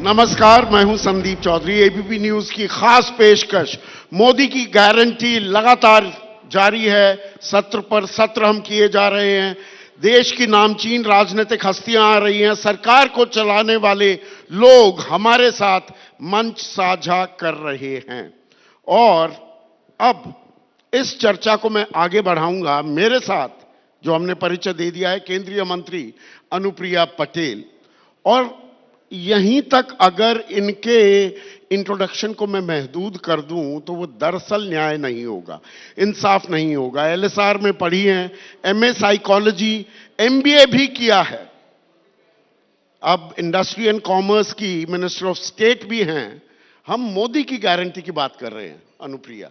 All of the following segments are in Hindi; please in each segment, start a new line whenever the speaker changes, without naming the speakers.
नमस्कार, मैं हूं संदीप चौधरी। एबीपी न्यूज की खास पेशकश। मोदी की गारंटी लगातार जारी है। सत्र पर सत्र हम किए जा रहे हैं। देश की नामचीन राजनीतिक हस्तियां आ रही हैं। सरकार को चलाने वाले लोग हमारे साथ मंच साझा कर रहे हैं और अब इस चर्चा को मैं आगे बढ़ाऊंगा। मेरे साथ जो हमने परिचय दे दिया है, केंद्रीय मंत्री अनुप्रिया पटेल। और यहीं तक अगर इनके इंट्रोडक्शन को मैं महदूद कर दूं तो वो दरअसल न्याय नहीं होगा, इंसाफ नहीं होगा। एलएसआर में पढ़ी हैं, एमए साइकोलॉजी, एमबीए भी किया है, अब इंडस्ट्री एंड कॉमर्स की मिनिस्टर ऑफ स्टेट भी हैं। हम मोदी की गारंटी की बात कर रहे हैं। अनुप्रिया,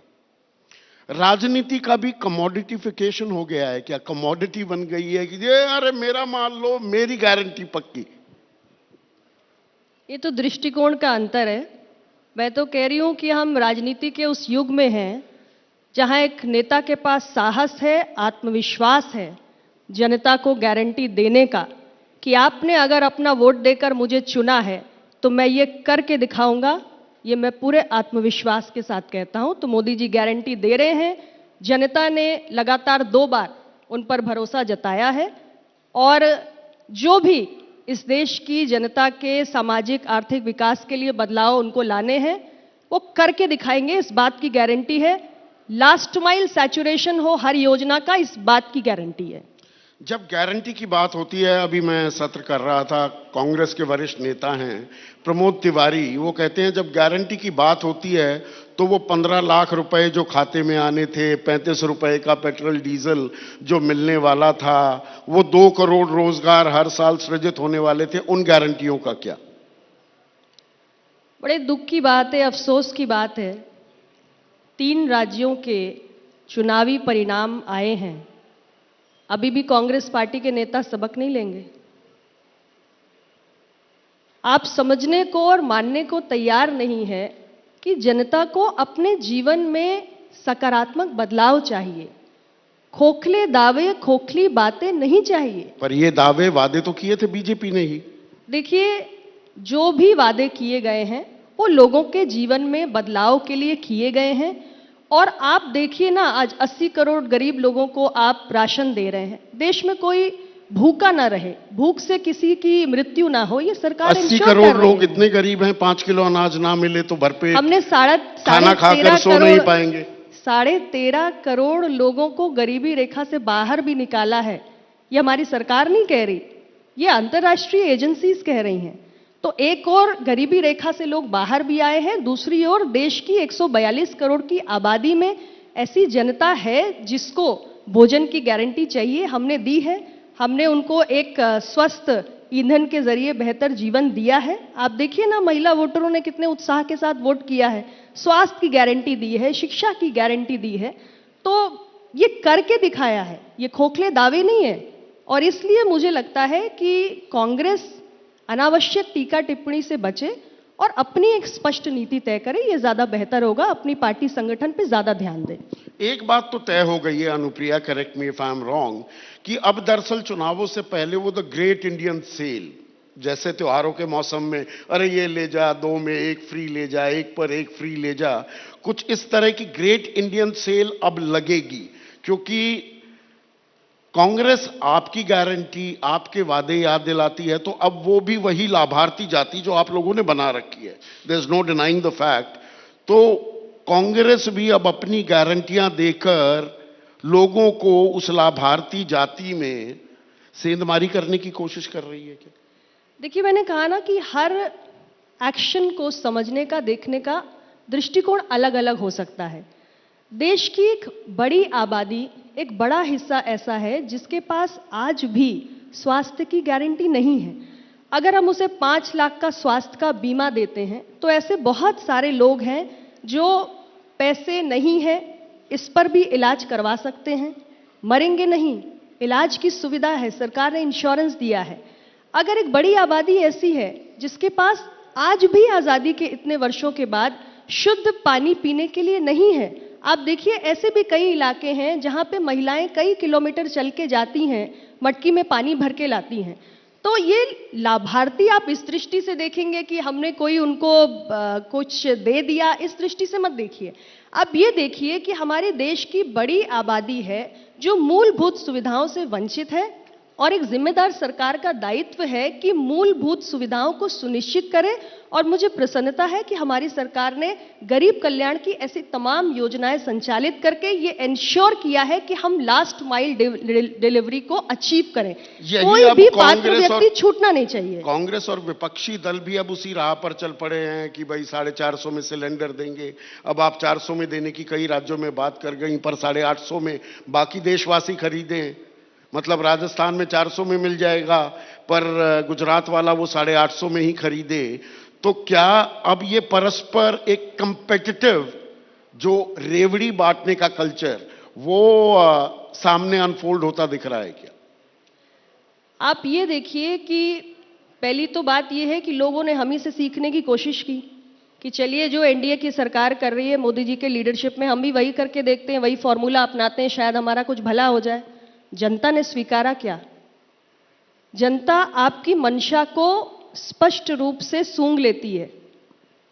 राजनीति का भी कमोडिटिफिकेशन हो गया है क्या? कमोडिटी बन गई है कि ये अरे मेरा मान लो, मेरी गारंटी पक्की।
ये तो दृष्टिकोण का अंतर है। मैं तो कह रही हूं कि हम राजनीति के उस युग में हैं जहां एक नेता के पास साहस है, आत्मविश्वास है जनता को गारंटी देने का कि आपने अगर अपना वोट देकर मुझे चुना है तो मैं ये करके दिखाऊंगा। ये मैं पूरे आत्मविश्वास के साथ कहता हूं। तो मोदी जी गारंटी दे रहे हैं। जनता ने लगातार 2 बार उन पर भरोसा जताया है और जो भी इस देश की जनता के सामाजिक आर्थिक विकास के लिए बदलाव उनको लाने हैं वो करके दिखाएंगे, इस बात की गारंटी है। लास्ट माइल सैचुरेशन हो हर योजना का, इस बात की गारंटी है।
जब गारंटी की बात होती है, अभी मैं सत्र कर रहा था, कांग्रेस के वरिष्ठ नेता हैं प्रमोद तिवारी, वो कहते हैं जब गारंटी की बात होती है तो वो 15 लाख रुपए जो खाते में आने थे, 35 रुपए का पेट्रोल डीजल जो मिलने वाला था, वो 2 करोड़ रोजगार हर साल सृजित होने वाले थे, उन गारंटियों का क्या?
बड़े दुख की बात है, अफसोस की बात है, 3 राज्यों के चुनावी परिणाम आए हैं, अभी भी कांग्रेस पार्टी के नेता सबक नहीं लेंगे। आप समझने को और मानने को तैयार नहीं है कि जनता को अपने जीवन में सकारात्मक बदलाव चाहिए। खोखले दावे, खोखली बातें नहीं चाहिए।
पर ये दावे वादे तो किए थे बीजेपी ने ही।
देखिए, जो भी वादे किए गए हैं वो लोगों के जीवन में बदलाव के लिए किए गए हैं। और आप देखिए ना, आज 80 करोड़ गरीब लोगों को आप राशन दे रहे हैं। देश में कोई भूखा ना रहे, भूख से किसी की मृत्यु ना हो, ये सरकार
80 करोड़ लोग इतने गरीब हैं, 5 किलो अनाज ना मिले तो भरपेट
हमने
खाना खाकर सो नहीं पाएंगे।
13.5 करोड़ लोगों को गरीबी रेखा से बाहर भी निकाला है। ये हमारी सरकार नहीं कह रही, ये अंतर्राष्ट्रीय एजेंसीज कह रही हैं। तो एक और गरीबी रेखा से लोग बाहर भी आए हैं, दूसरी ओर देश की 142 करोड़ की आबादी में ऐसी जनता है जिसको भोजन की गारंटी चाहिए, हमने दी है। हमने उनको एक स्वस्थ ईंधन के जरिए बेहतर जीवन दिया है। आप देखिए ना, महिला वोटरों ने कितने उत्साह के साथ वोट किया है। स्वास्थ्य की गारंटी दी है, शिक्षा की गारंटी दी है। तो ये करके दिखाया है, ये खोखले दावे नहीं है। और इसलिए मुझे लगता है कि कांग्रेस अनावश्यक टीका टिप्पणी से बचे और अपनी एक स्पष्ट नीति तय करे, ये ज्यादा बेहतर होगा। अपनी पार्टी संगठन पे ज्यादा ध्यान दें।
एक बात तो तय हो गई है Anupriya, correct me if I am wrong, कि अब दरअसल चुनावों से पहले वो द ग्रेट इंडियन सेल, जैसे त्योहारों के मौसम में अरे ये ले जा, 2 में 1 फ्री ले जा, 1 पर 1 फ्री ले जा, कुछ इस तरह की ग्रेट इंडियन सेल अब लगेगी। क्योंकि कांग्रेस आपकी गारंटी, आपके वादे याद दिलाती है, तो अब वो भी वही लाभार्थी जाति जो आप लोगों ने बना रखी है, there is no denying the fact. तो कांग्रेस भी अब अपनी गारंटियां देकर लोगों को उस लाभार्थी जाति में सेंधमारी करने की कोशिश कर रही है क्या?
देखिए, मैंने कहा ना कि हर एक्शन को समझने का, देखने का दृष्टिकोण अलग अलग हो सकता है। देश की एक बड़ी आबादी, एक बड़ा हिस्सा ऐसा है जिसके पास आज भी स्वास्थ्य की गारंटी नहीं है। अगर हम उसे 5 लाख का स्वास्थ्य का बीमा देते हैं तो ऐसे बहुत सारे लोग हैं जो पैसे नहीं है, इस पर भी इलाज करवा सकते हैं, मरेंगे नहीं, इलाज की सुविधा है, सरकार ने इंश्योरेंस दिया है। अगर एक बड़ी आबादी ऐसी है जिसके पास आज भी आजादी के इतने वर्षों के बाद शुद्ध पानी पीने के लिए नहीं है, आप देखिए ऐसे भी कई इलाके हैं जहां पे महिलाएं कई किलोमीटर चल के जाती हैं, मटकी में पानी भर के लाती हैं। तो ये लाभार्थी आप इस दृष्टि से देखेंगे कि हमने कोई उनको कुछ दे दिया, इस दृष्टि से मत देखिए। अब ये देखिए कि हमारे देश की बड़ी आबादी है जो मूलभूत सुविधाओं से वंचित है, और एक जिम्मेदार सरकार का दायित्व है कि मूलभूत सुविधाओं को सुनिश्चित करे। और मुझे प्रसन्नता है कि हमारी सरकार ने गरीब कल्याण की ऐसी तमाम योजनाएं संचालित करके ये इंश्योर किया है कि हम लास्ट माइल डिलीवरी को अचीव करें। कोई भी पात्र व्यक्ति छूटना नहीं चाहिए।
कांग्रेस और विपक्षी दल भी अब उसी राह पर चल पड़े हैं कि भाई 450 में सिलेंडर देंगे। अब आप 400 में देने की कई राज्यों में बात कर गई, पर 850 में बाकी देशवासी खरीदें। मतलब राजस्थान में 400 में मिल जाएगा, पर गुजरात वाला वो 850 में ही खरीदे। तो क्या अब ये परस्पर एक कंपेटिटिव जो रेवड़ी बांटने का कल्चर वो सामने अनफोल्ड होता दिख रहा है क्या?
आप ये देखिए कि पहली तो बात ये है कि लोगों ने हम ही से सीखने की कोशिश की कि चलिए जो एनडीए की सरकार कर रही है मोदी जी के लीडरशिप में, हम भी वही करके देखते हैं, वही फॉर्मूला अपनाते हैं, शायद हमारा कुछ भला हो जाए। जनता ने स्वीकारा क्या? जनता आपकी मंशा को स्पष्ट रूप से सूंघ लेती है,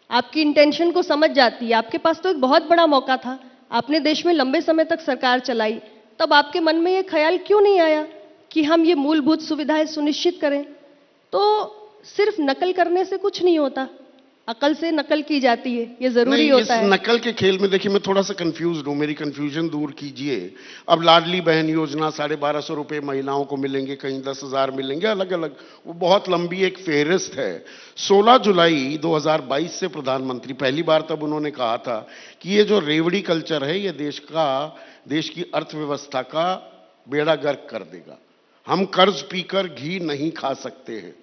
आपकी इंटेंशन को समझ जाती है। आपके पास तो एक बहुत बड़ा मौका था, आपने देश में लंबे समय तक सरकार चलाई, तब आपके मन में यह ख्याल क्यों नहीं आया कि हम ये मूलभूत सुविधाएं सुनिश्चित करें? तो सिर्फ नकल करने से कुछ नहीं होता, अकल से नकल की जाती है, ये जरूरी होता है।
इस नकल के खेल में देखिए मैं थोड़ा सा कंफ्यूज हूं, मेरी कंफ्यूजन दूर कीजिए। अब लाडली बहन योजना 1250 रुपए महिलाओं को मिलेंगे, कहीं 10,000 मिलेंगे, अलग अलग, वो बहुत लंबी एक फेहरिस्त है। 16 जुलाई 2022 से प्रधानमंत्री पहली बार तब उन्होंने कहा था कि ये जो रेवड़ी कल्चर है ये देश की अर्थव्यवस्था का बेड़ा गर्क कर देगा, हम कर्ज पीकर घी नहीं खा सकते हैं।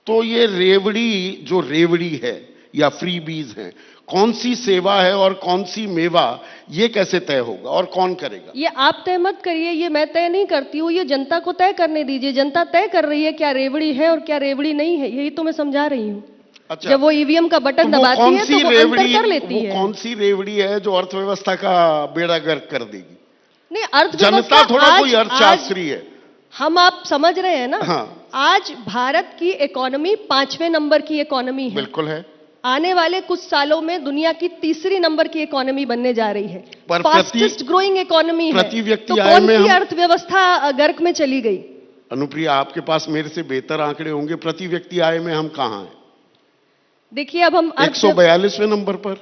तो ये रेवड़ी है या फ्रीबीज है, कौन सी सेवा है और कौन सी मेवा, ये कैसे तय होगा और कौन करेगा?
ये आप तय मत करिए, ये मैं तय नहीं करती हूँ, ये जनता को तय करने दीजिए। जनता तय कर रही है क्या रेवड़ी है और क्या रेवड़ी नहीं है, यही तो मैं समझा रही हूँ।
अच्छा,
जब वो ईवीएम का बटन दबाती है तो वो अंतर कर लेती है।
कौन सी रेवड़ी है जो अर्थव्यवस्था का बेड़ा गर्क कर देगी?
नहीं, अर्थव्यवस्था
जनता थोड़ा कोई अर्थशास्त्री है,
हम आप समझ रहे हैं ना।
हाँ।
आज भारत की इकोनॉमी 5वें नंबर की इकोनॉमी है,
बिल्कुल है।
आने वाले कुछ सालों में दुनिया की 3री नंबर की इकोनॉमी बनने जा रही है, फास्टेस्ट ग्रोइंग इकोनॉमी है।
प्रति व्यक्ति
तो
आय में
कौन सी अर्थव्यवस्था गर्क में चली गई?
अनुप्रिया, आपके पास मेरे से बेहतर आंकड़े होंगे, प्रति व्यक्ति आय में हम कहां हैं?
देखिए अब हम
142वें नंबर पर।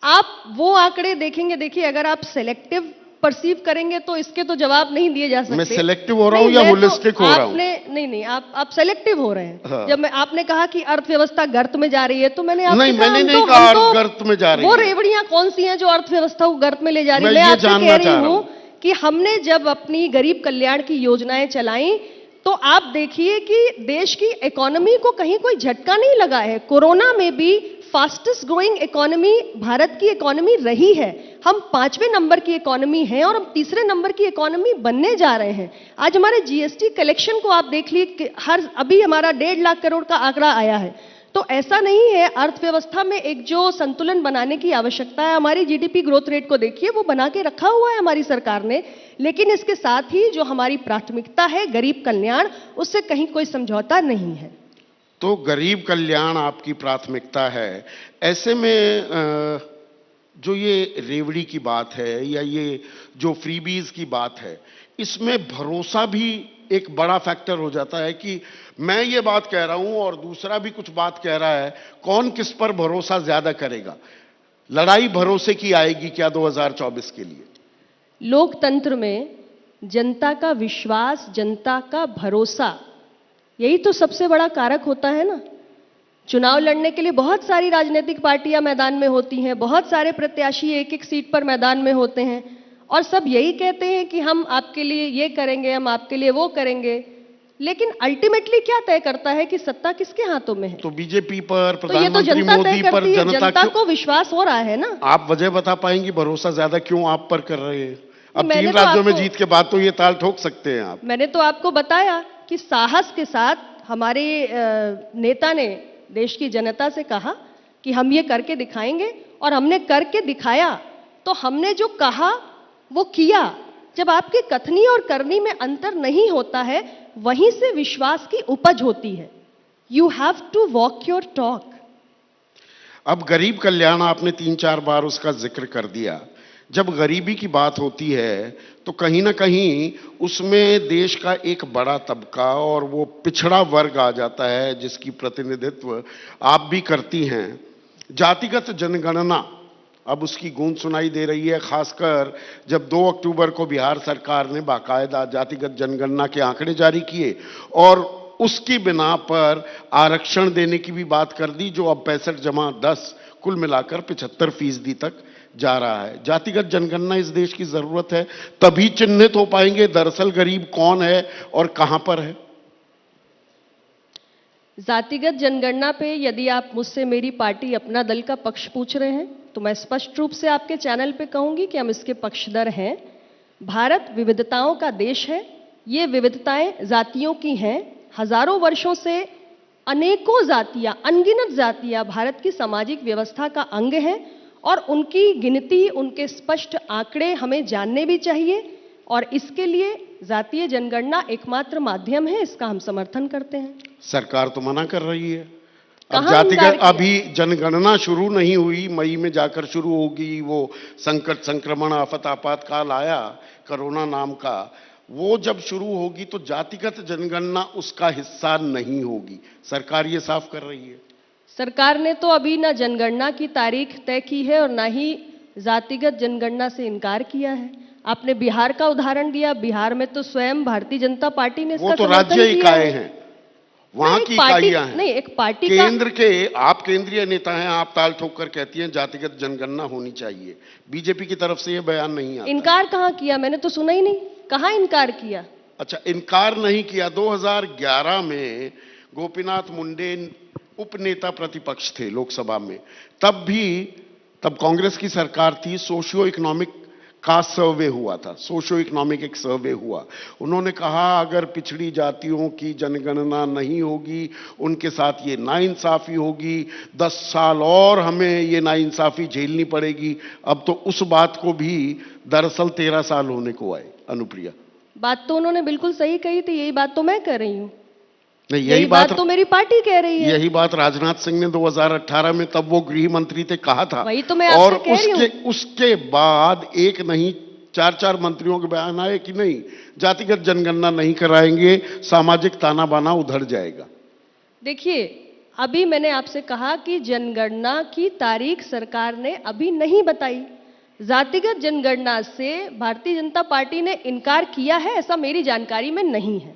आप वो आंकड़े देखेंगे, देखिए अगर आप सेलेक्टिव परसीव करेंगे तो इसके तो जवाब नहीं दिए जा सकते।
मैं सेलेक्टिव हो रहा हूं या होलिस्टिक हो रहा हूं?
नहीं, आप सेलेक्टिव हो रहे हैं।
हाँ।
जब आपने कहा कि अर्थव्यवस्था गर्त में जा रही है तो मैंने
नहीं, मैंने नहीं कहा गर्त में जा रही है।
वो रेवड़ियां कौन सी हैं जो अर्थव्यवस्था को गर्त में ले जा रही है? मैं आपसे कह रही हूं कि हमने जब अपनी गरीब कल्याण की योजनाएं चलाई तो आप देखिए कि देश की इकोनॉमी को कहीं कोई झटका नहीं लगा है। कोरोना में भी फास्टेस्ट ग्रोइंग इकोनॉमी भारत की इकोनॉमी रही है। हम 5वें नंबर की इकोनॉमी हैं और हम 3रे नंबर की इकोनॉमी बनने जा रहे हैं। आज हमारे जीएसटी कलेक्शन को आप देख लीजिए, अभी हमारा 1.5 लाख करोड़ का आंकड़ा आया है। तो ऐसा नहीं है, अर्थव्यवस्था में एक जो संतुलन बनाने की आवश्यकता है, हमारी जीडीपी ग्रोथ रेट को देखिए, वो बना के रखा हुआ है हमारी सरकार ने। लेकिन इसके साथ ही जो हमारी प्राथमिकता है गरीब कल्याण, उससे कहीं कोई समझौता नहीं है।
तो गरीब कल्याण आपकी प्राथमिकता है। ऐसे में जो ये रेवड़ी की बात है या ये जो फ्रीबीज की बात है, इसमें भरोसा भी एक बड़ा फैक्टर हो जाता है कि मैं ये बात कह रहा हूं और दूसरा भी कुछ बात कह रहा है, कौन किस पर भरोसा ज्यादा करेगा? लड़ाई भरोसे की आएगी क्या 2024 के लिए?
लोकतंत्र में जनता का विश्वास, जनता का भरोसा, यही तो सबसे बड़ा कारक होता है ना। चुनाव लड़ने के लिए बहुत सारी राजनीतिक पार्टियां मैदान में होती हैं, बहुत सारे प्रत्याशी एक एक सीट पर मैदान में होते हैं और सब यही कहते हैं कि हम आपके लिए ये करेंगे, हम आपके लिए वो करेंगे। लेकिन अल्टीमेटली क्या तय करता है कि सत्ता किसके हाथों में है?
तो बीजेपी पर,
तो ये तो जनता तय करती है। जनता को विश्वास हो रहा है ना।
आप वजह बता पाएंगी भरोसा ज्यादा क्यों आप पर कर रहे हैं? अब 3 राज्यों में जीत के बाद तो ये ताल ठोक सकते हैं आप।
मैंने तो आपको बताया कि साहस के साथ हमारे नेता ने देश की जनता से कहा कि हम ये करके दिखाएंगे और हमने करके दिखाया। तो हमने जो कहा वो किया। जब आपके कथनी और करनी में अंतर नहीं होता है वहीं से विश्वास की उपज होती है। You have to walk your talk.
अब गरीब कल्याण आपने 3-4 बार उसका जिक्र कर दिया। जब गरीबी की बात होती है तो कहीं ना कहीं उसमें देश का एक बड़ा तबका और वो पिछड़ा वर्ग आ जाता है जिसकी प्रतिनिधित्व आप भी करती हैं। जातिगत जनगणना अब उसकी गूंज सुनाई दे रही है, खासकर जब 2 अक्टूबर को बिहार सरकार ने बाकायदा जातिगत जनगणना के आंकड़े जारी किए और उसकी बिना पर आरक्षण देने की भी बात कर दी, जो अब 65-10 कुल मिलाकर 75% तक जा रहा है। जातिगत जनगणना इस देश की जरूरत है, तभी चिन्हित हो पाएंगे दरअसल गरीब कौन है और कहां पर है।
जातिगत जनगणना पे यदि आप मुझसे मेरी पार्टी अपना दल का पक्ष पूछ रहे हैं तो मैं स्पष्ट रूप से आपके चैनल पे कहूंगी कि हम इसके पक्षधर हैं। भारत विविधताओं का देश है। ये विविधताएं जातियों की हैं। हजारों वर्षों से अनेकों जातियां, अनगिनत जातियां भारत की सामाजिक व्यवस्था का अंग हैं और उनकी गिनती, उनके स्पष्ट आंकड़े हमें जानने भी चाहिए और इसके लिए जातीय जनगणना एकमात्र माध्यम है। इसका हम समर्थन करते हैं।
सरकार तो मना कर रही है। अब
कहाँ
जातिगत
इनकार किया?
अभी जनगणना शुरू नहीं हुई, मई में जाकर शुरू होगी। वो संकट, संक्रमण, आफत, आपातकाल आया कोरोना नाम का, वो जब शुरू होगी तो जातिगत जनगणना उसका हिस्सा नहीं होगी। सरकार ये साफ कर रही है।
सरकार ने तो अभी ना जनगणना की तारीख तय की है और ना ही जातिगत जनगणना से इनकार किया है। आपने बिहार का उदाहरण दिया। बिहार में तो स्वयं भारतीय जनता पार्टी ने
वो
इसका
तो
समर्थन
राज्य
किया
इकाई
है।
हैं, वहां
नहीं,
की
एक पार्टी-
इकाइयां हैं।
नहीं, एक पार्टी का
केंद्र के आप केंद्रीय नेता हैं, आप ताल ठोक कर कहती हैं जातिगत जनगणना होनी चाहिए। बीजेपी की तरफ से यह बयान नहीं आता।
इनकार कहाँ किया? मैंने तो सुना ही नहीं। कहाँ इनकार किया?
अच्छा, इनकार नहीं किया। 2011 में गोपीनाथ मुंडे उपनेता प्रतिपक्ष थे लोकसभा में, तब कांग्रेस की सरकार थी। सोशियो इकोनॉमिक का सर्वे हुआ था, सोशियो इकोनॉमिक एक सर्वे हुआ। उन्होंने कहा अगर पिछड़ी जातियों की जनगणना नहीं होगी, उनके साथ ये नाइंसाफी होगी, 10 साल और हमें ये नाइंसाफी झेलनी पड़ेगी। अब तो उस बात को भी दरअसल 13 साल होने को आए। अनुप्रिया,
बात तो उन्होंने बिल्कुल सही कही थी। यही बात तो मैं कर रही हूँ।
नहीं,
यही बात तो मेरी पार्टी कह रही है।
यही बात राजनाथ सिंह ने 2018 में, तब वो गृह मंत्री थे, कहा था।
वही तो मैं आपसे
और
कह रही हूं।
उसके बाद एक नहीं 4-4 मंत्रियों के बयान आए कि नहीं, जातिगत जनगणना नहीं कराएंगे, सामाजिक ताना बाना उधर जाएगा।
देखिए, अभी मैंने आपसे कहा कि जनगणना की तारीख सरकार ने अभी नहीं बताई। जातिगत जनगणना से भारतीय जनता पार्टी ने इनकार किया है, ऐसा मेरी जानकारी में नहीं है।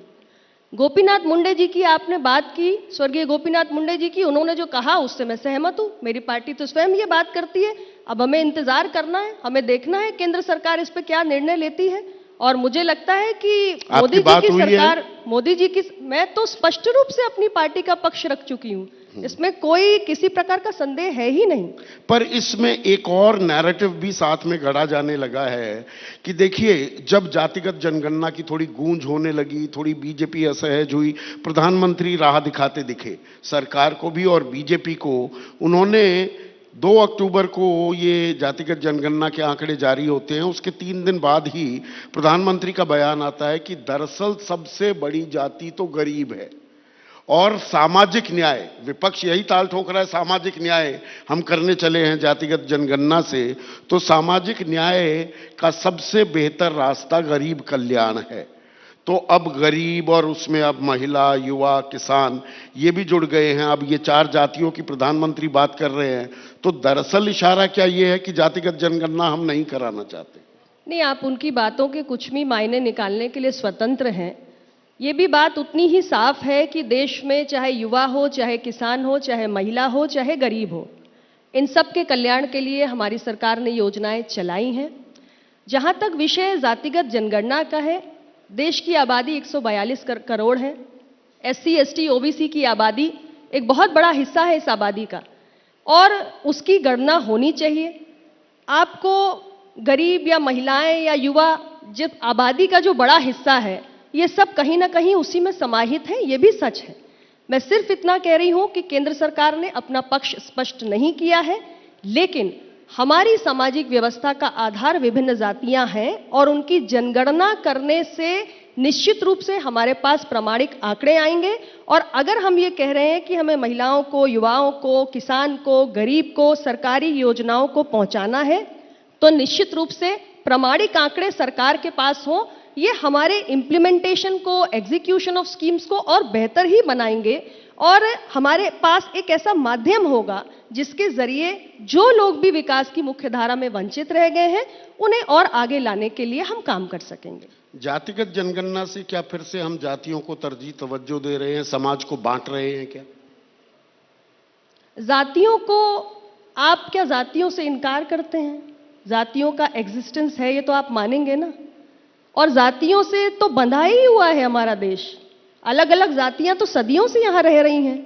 गोपीनाथ मुंडे जी की आपने बात की, स्वर्गीय गोपीनाथ मुंडे जी की, उन्होंने जो कहा उससे मैं सहमत हूं। मेरी पार्टी तो स्वयं ये बात करती है। अब हमें इंतजार करना है, हमें देखना है केंद्र सरकार इस पे क्या निर्णय लेती है। और मुझे लगता है कि मोदी जी की सरकार, मोदी जी की, मैं तो स्पष्ट रूप से अपनी पार्टी का पक्ष रख चुकी हूं। इसमें कोई किसी प्रकार का संदेह है ही नहीं।
पर इसमें एक और नैरेटिव भी साथ में गढ़ा जाने लगा है कि देखिए, जब जातिगत जनगणना की थोड़ी गूंज होने लगी, थोड़ी बीजेपी असहज हुई, प्रधानमंत्री राह दिखाते दिखे सरकार को भी और बीजेपी को। उन्होंने 2 अक्टूबर को ये जातिगत जनगणना के आंकड़े जारी होते हैं, उसके 3 दिन बाद ही प्रधानमंत्री का बयान आता है कि दरअसल सबसे बड़ी जाति तो गरीब है और सामाजिक न्याय, विपक्ष यही ताल ठोक रहा है, सामाजिक न्याय हम करने चले हैं जातिगत जनगणना से, तो सामाजिक न्याय का सबसे बेहतर रास्ता गरीब कल्याण है। तो अब गरीब और उसमें अब महिला, युवा, किसान ये भी जुड़ गए हैं। अब ये 4 जातियों की प्रधानमंत्री बात कर रहे हैं, तो दरअसल इशारा क्या ये है कि जातिगत जनगणना हम नहीं कराना चाहते?
नहीं, आप उनकी बातों के कुछ भी मायने निकालने के लिए स्वतंत्र हैं। ये भी बात उतनी ही साफ है कि देश में चाहे युवा हो, चाहे किसान हो, चाहे महिला हो, चाहे गरीब हो, इन सब के कल्याण के लिए हमारी सरकार ने योजनाएं चलाई हैं। जहां तक विषय जातिगत जनगणना का है, देश की आबादी 142 करोड़ है। SC, ST, OBC की आबादी एक बहुत बड़ा हिस्सा है इस आबादी का, और उसकी गणना होनी चाहिए। आपको गरीब या महिलाएं या युवा, जब आबादी का जो बड़ा हिस्सा है, ये सब कहीं ना कहीं उसी में समाहित है, ये भी सच है। मैं सिर्फ इतना कह रही हूं कि केंद्र सरकार ने अपना पक्ष स्पष्ट नहीं किया है, लेकिन हमारी सामाजिक व्यवस्था का आधार विभिन्न जातियां हैं और उनकी जनगणना करने से निश्चित रूप से हमारे पास प्रामाणिक आंकड़े आएंगे। और अगर हम ये कह रहे हैं कि हमें महिलाओं को, युवाओं को, किसान को, गरीब को सरकारी योजनाओं को पहुंचाना है, तो निश्चित रूप से प्रामाणिक आंकड़े सरकार के पास हो। ये हमारे इम्प्लीमेंटेशन को, एग्जीक्यूशन ऑफ स्कीम्स को और बेहतर ही बनाएंगे। और हमारे पास एक ऐसा माध्यम होगा जिसके जरिए जो लोग भी विकास की मुख्य धारा में वंचित रह गए हैं, उन्हें और आगे लाने के लिए हम काम कर सकेंगे।
जातिगत जनगणना से क्या फिर से हम जातियों को तरजीह तवज्जो दे रहे हैं, समाज को बांट रहे हैं क्या?
जातियों को, आप क्या जातियों से इनकार करते हैं? जातियों का एग्जिस्टेंस है, ये तो आप मानेंगे ना। और जातियों से तो बंधा ही हुआ है हमारा देश। अलग अलग जातियां तो सदियों से यहां रह रही हैं।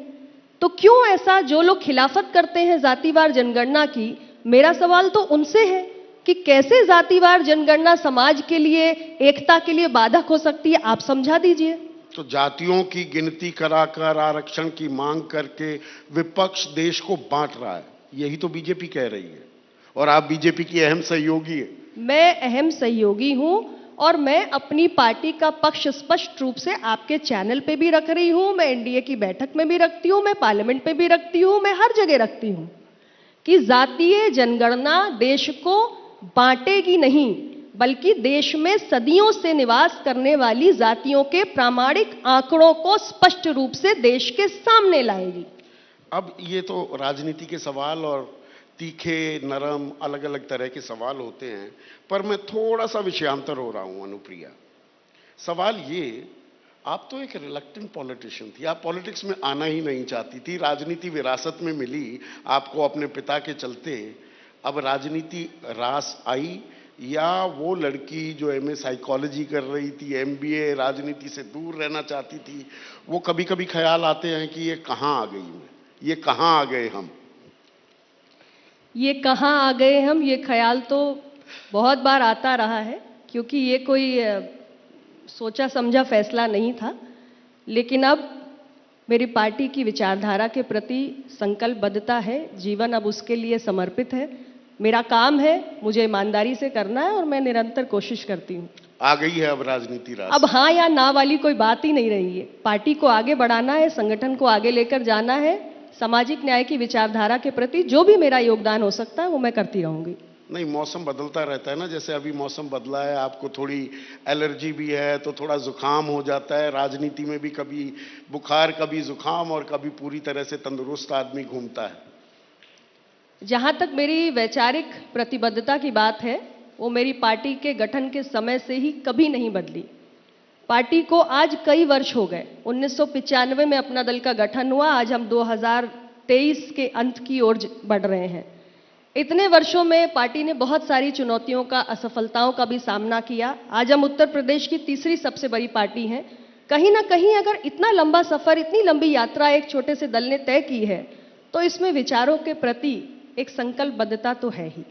तो क्यों ऐसा, जो लोग खिलाफत करते हैं जातिवार जनगणना की, मेरा सवाल तो उनसे है कि कैसे जातिवार जनगणना समाज के लिए, एकता के लिए बाधक हो सकती है, आप समझा दीजिए।
तो जातियों की गिनती कराकर आरक्षण की मांग करके विपक्ष देश को बांट रहा है, यही तो बीजेपी कह रही है। और आप बीजेपी की अहम सहयोगी है।
मैं अहम सहयोगी हूं और मैं अपनी पार्टी का पक्ष स्पष्ट रूप से आपके चैनल पे भी रख रही हूं, मैं एनडीए की बैठक में भी रखती हूं, मैं पार्लियामेंट पे भी रखती हूं, मैं हर जगह रखती हूं कि जातीय जनगणना देश को बांटेगी नहीं, बल्कि देश में सदियों से निवास करने वाली जातियों के प्रामाणिक आंकड़ों को स्पष्ट रूप से देश के सामने लाएगी।
अब ये तो राजनीति के सवाल और तीखे, नरम, अलग अलग तरह के सवाल होते हैं, पर मैं थोड़ा सा विषयांतर हो रहा हूं अनुप्रिया। सवाल ये, आप तो एक रिलक्टेंट पॉलिटिशियन थी, आप पॉलिटिक्स में आना ही नहीं चाहती थी, राजनीति विरासत में मिली आपको अपने पिता के चलते। अब राजनीति रास आई, या वो लड़की जो एमए साइकोलॉजी कर रही थी, एमबीए, राजनीति से दूर रहना चाहती थी, वो कभी कभी ख्याल आते हैं कि ये कहां आ गई मैं, ये कहां आ गए हम?
ये कहां आ गए हम, ये ख्याल तो बहुत बार आता रहा है, क्योंकि ये कोई सोचा समझा फैसला नहीं था। लेकिन अब मेरी पार्टी की विचारधारा के प्रति संकल्पबद्धता है, जीवन अब उसके लिए समर्पित है। मेरा काम है, मुझे ईमानदारी से करना है और मैं निरंतर कोशिश करती हूँ।
आ गई है अब राजनीति रास।
अब हाँ या ना वाली कोई बात ही नहीं रही है। पार्टी को आगे बढ़ाना है, संगठन को आगे लेकर जाना है, सामाजिक न्याय की विचारधारा के प्रति जो भी मेरा योगदान हो सकता है वो मैं करती रहूंगी।
नहीं, मौसम बदलता रहता है ना, जैसे अभी मौसम बदला है, आपको थोड़ी एलर्जी भी है तो थोड़ा जुकाम हो जाता है। राजनीति में भी कभी बुखार, कभी जुकाम और कभी पूरी तरह से तंदुरुस्त आदमी घूमता है।
जहां तक मेरी वैचारिक प्रतिबद्धता की बात है, वो मेरी पार्टी के गठन के समय से ही कभी नहीं बदली। पार्टी को आज कई वर्ष हो गए, 1995 में अपना दल का गठन हुआ, आज हम 2023 के अंत की ओर बढ़ रहे हैं। इतने वर्षों में पार्टी ने बहुत सारी चुनौतियों का, असफलताओं का भी सामना किया। आज हम उत्तर प्रदेश की तीसरी सबसे बड़ी पार्टी हैं। कहीं ना कहीं अगर इतना लंबा सफर, इतनी लंबी यात्रा एक छोटे से दल ने तय की है, तो इसमें विचारों के प्रति एक संकल्पबद्धता तो है ही।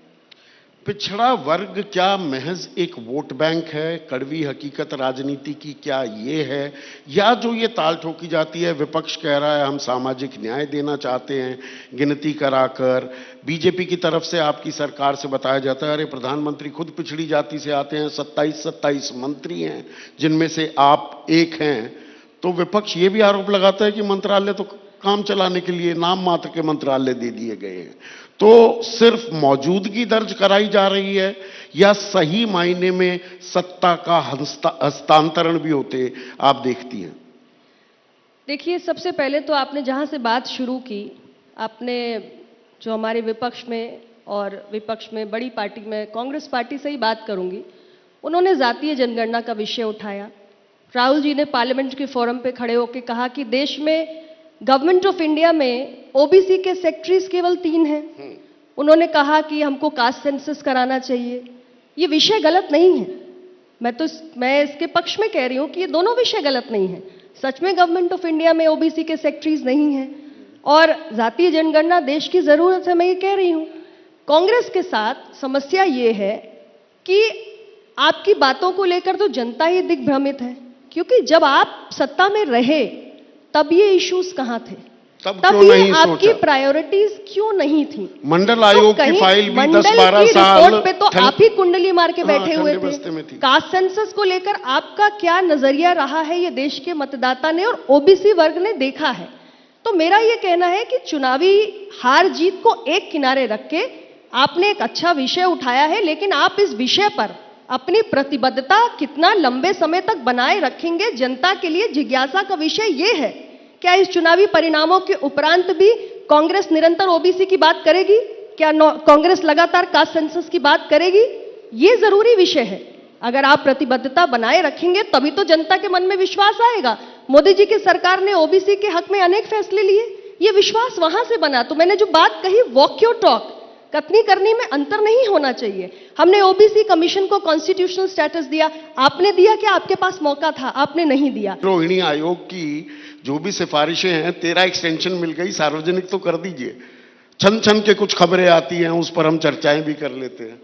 पिछड़ा वर्ग क्या महज एक वोट बैंक है? कड़वी हकीकत राजनीति की क्या ये है, या जो ये ताल ठोकी जाती है, विपक्ष कह रहा है हम सामाजिक न्याय देना चाहते हैं गिनती कराकर, बीजेपी की तरफ से, आपकी सरकार से बताया जाता है अरे प्रधानमंत्री खुद पिछड़ी जाति से आते हैं, 27 मंत्री हैं जिनमें से आप एक हैं। तो विपक्ष ये भी आरोप लगाता है कि मंत्रालय तो काम चलाने के लिए नाम मात्र के मंत्रालय दे दिए गए हैं। तो सिर्फ मौजूदगी दर्ज कराई जा रही है, या सही मायने में सत्ता का हस्तांतरण भी होते आप देखती हैं?
देखिए, सबसे पहले तो आपने जहां से बात शुरू की, आपने जो हमारे विपक्ष में, और विपक्ष में बड़ी पार्टी में कांग्रेस पार्टी से ही बात करूंगी, उन्होंने जातीय जनगणना का विषय उठाया। राहुल जी ने पार्लियामेंट के फोरम पे खड़े होकर कहा कि देश में गवर्नमेंट ऑफ इंडिया में ओबीसी के सेक्रेटरीज केवल 3 हैं। उन्होंने कहा कि हमको कास्ट सेंसस कराना चाहिए। ये विषय गलत नहीं है, मैं इसके पक्ष में कह रही हूं कि ये दोनों विषय गलत नहीं है। सच में गवर्नमेंट ऑफ इंडिया में ओबीसी के सेक्रेटरीज नहीं हैं और जातीय जनगणना देश की जरूरत है, मैं ये कह रही हूं। कांग्रेस के साथ समस्या ये है कि आपकी बातों को लेकर तो जनता ही दिग्भ्रमित है, क्योंकि जब आप सत्ता में रहे तब ये इश्यूज कहां थे?
तब
तब
क्यों
ये
नहीं
आपकी
सोचा?
प्रायोरिटीज क्यों नहीं थी?
मंडल आयोग की
कहीं
फाइल भी
मंडल
10-12
की
साल
रिपोर्ट पे तो
ठंड-
आप ही कुंडली मार के
हाँ,
बैठे हुए
ठंडे बस्ते में
थे।
थी।
कास्ट सेंसस को लेकर आपका क्या नजरिया रहा है ये देश के मतदाता ने और ओबीसी वर्ग ने देखा है। तो मेरा ये कहना है कि चुनावी हार जीत को एक किनारे रख के आपने एक अच्छा विषय उठाया है, लेकिन आप इस विषय पर अपनी प्रतिबद्धता कितना लंबे समय तक बनाए रखेंगे, जनता के लिए जिज्ञासा का विषय ये है। क्या इस चुनावी परिणामों के उपरांत भी कांग्रेस निरंतर ओबीसी की बात करेगी? क्या कांग्रेस लगातार कास्ट सेंसस की बात करेगी? ये जरूरी विषय है। अगर आप प्रतिबद्धता बनाए रखेंगे तभी तो जनता के मन में विश्वास आएगा। मोदी जी की सरकार ने ओबीसी के हक में अनेक फैसले लिए, ये विश्वास वहां से बना। तो मैंने जो बात कही, वॉक योर टॉक, कथनी करनी में अंतर नहीं होना चाहिए। हमने ओबीसी कमीशन को कॉन्स्टिट्यूशनल स्टेटस दिया, आपने दिया क्या? आपके पास मौका था, आपने नहीं दिया।
रोहिणी आयोग की जो भी सिफारिशें हैं, 13 एक्सटेंशन मिल गई, सार्वजनिक तो कर दीजिए। छन छन के कुछ खबरें आती हैं, उस पर हम चर्चाएं भी कर लेते हैं।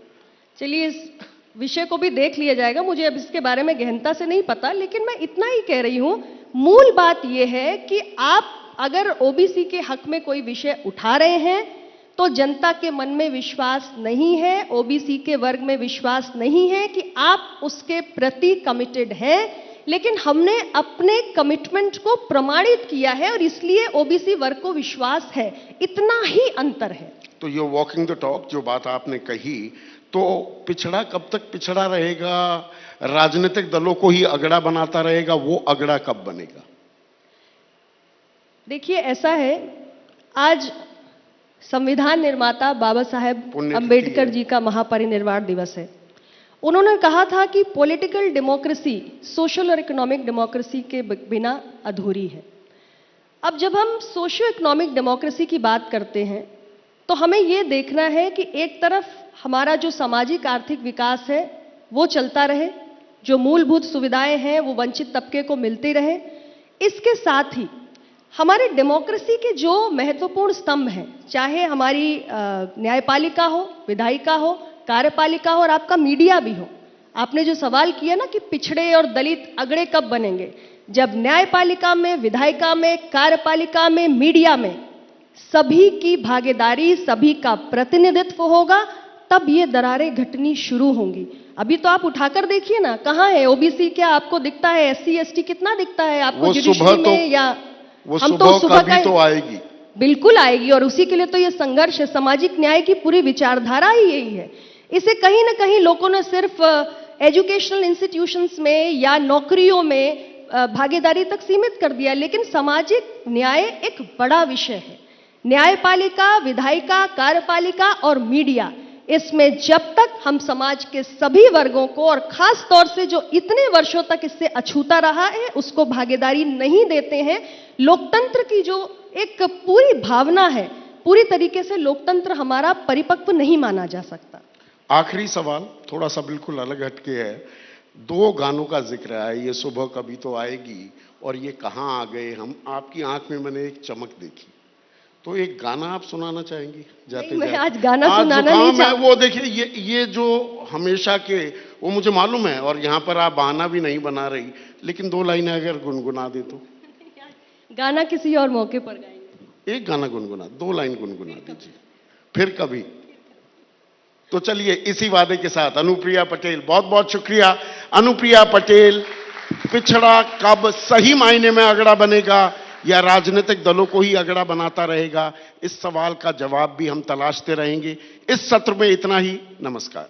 चलिए, इस विषय को भी देख लिया जाएगा, मुझे अब इसके बारे में गहनता से नहीं पता, लेकिन मैं इतना ही कह रही हूं, मूल बात यह है कि आप अगर ओबीसी के हक में कोई विषय उठा रहे हैं तो जनता के मन में विश्वास नहीं है, ओबीसी के वर्ग में विश्वास नहीं है कि आप उसके प्रति कमिटेड हैं। लेकिन हमने अपने कमिटमेंट को प्रमाणित किया है और इसलिए ओबीसी वर्ग को विश्वास है, इतना ही अंतर है।
तो ये वॉकिंग द टॉक जो बात आपने कही, तो पिछड़ा कब तक पिछड़ा रहेगा? राजनीतिक दलों को ही अगड़ा बनाता रहेगा, वो अगड़ा कब बनेगा?
देखिए, ऐसा है, आज संविधान निर्माता बाबा साहेब
पुण्यतिथि
अंबेडकर
है।
जी का महापरिनिर्वाण दिवस है। उन्होंने कहा था कि पॉलिटिकल डेमोक्रेसी सोशल और इकोनॉमिक डेमोक्रेसी के बिना अधूरी है। अब जब हम सोशियो इकोनॉमिक डेमोक्रेसी की बात करते हैं तो हमें यह देखना है कि एक तरफ हमारा जो सामाजिक आर्थिक विकास है वो चलता रहे, जो मूलभूत सुविधाएं हैं वो वंचित तबके को मिलती रहे। इसके साथ ही हमारे डेमोक्रेसी के जो महत्वपूर्ण स्तंभ हैं, चाहे हमारी न्यायपालिका हो, विधायिका हो, कार्यपालिका हो और आपका मीडिया भी हो। आपने जो सवाल किया ना कि पिछड़े और दलित अगड़े कब बनेंगे, जब न्यायपालिका में, विधायिका में, कार्यपालिका में, मीडिया में सभी की भागीदारी, सभी का प्रतिनिधित्व होगा, तब ये दरारें घटनी शुरू होंगी। अभी तो आप उठाकर देखिए ना, कहाँ है ओबीसी? क्या आपको दिखता है? एससी एसटी कितना दिखता है आपको जुडिशरी में? या
वो
हम
सुबह कभी तो आएगी,
बिल्कुल आएगी, और उसी के लिए तो ये संघर्ष है। सामाजिक न्याय की पूरी विचारधारा ही यही है। इसे कहीं ना कहीं लोगों ने सिर्फ एजुकेशनल इंस्टीट्यूशंस में या नौकरियों में भागीदारी तक सीमित कर दिया, लेकिन सामाजिक न्याय एक बड़ा विषय है। न्यायपालिका, विधायिका, कार्यपालिका और मीडिया, इसमें जब तक हम समाज के सभी वर्गों को और खास तौर से जो इतने वर्षों तक इससे अछूता रहा है उसको भागीदारी नहीं देते हैं, लोकतंत्र की जो एक पूरी भावना है, पूरी तरीके से लोकतंत्र हमारा परिपक्व नहीं माना जा सकता।
आखिरी सवाल थोड़ा सा बिल्कुल अलग हटके है। 2 गानों का जिक्र है, ये सुबह कभी तो आएगी और ये कहां आ गए हम। आपकी आंख में मैंने एक चमक देखी, तो एक गाना आप सुनाना चाहेंगी? जाते
मैं
जाते
आज गाना सुनाना नहीं
जुकाम है,
चाहती।
वो देखिए, ये जो हमेशा के, वो मुझे मालूम है, और यहाँ पर आप बहाना भी नहीं बना रही, लेकिन 2 लाइनें अगर गुनगुना दे तो।
गाना किसी और मौके पर गाएंगे।
एक गाना गुनगुना, 2 लाइन गुनगुना दीजिए, फिर कभी। तो चलिए, इसी वादे के साथ अनुप्रिया पटेल, बहुत बहुत शुक्रिया। अनुप्रिया पटेल, पिछड़ा कब सही मायने में अगड़ा बनेगा या राजनीतिक दलों को ही अगड़ा बनाता रहेगा, इस सवाल का जवाब भी हम तलाशते रहेंगे। इस सत्र में इतना ही। नमस्कार।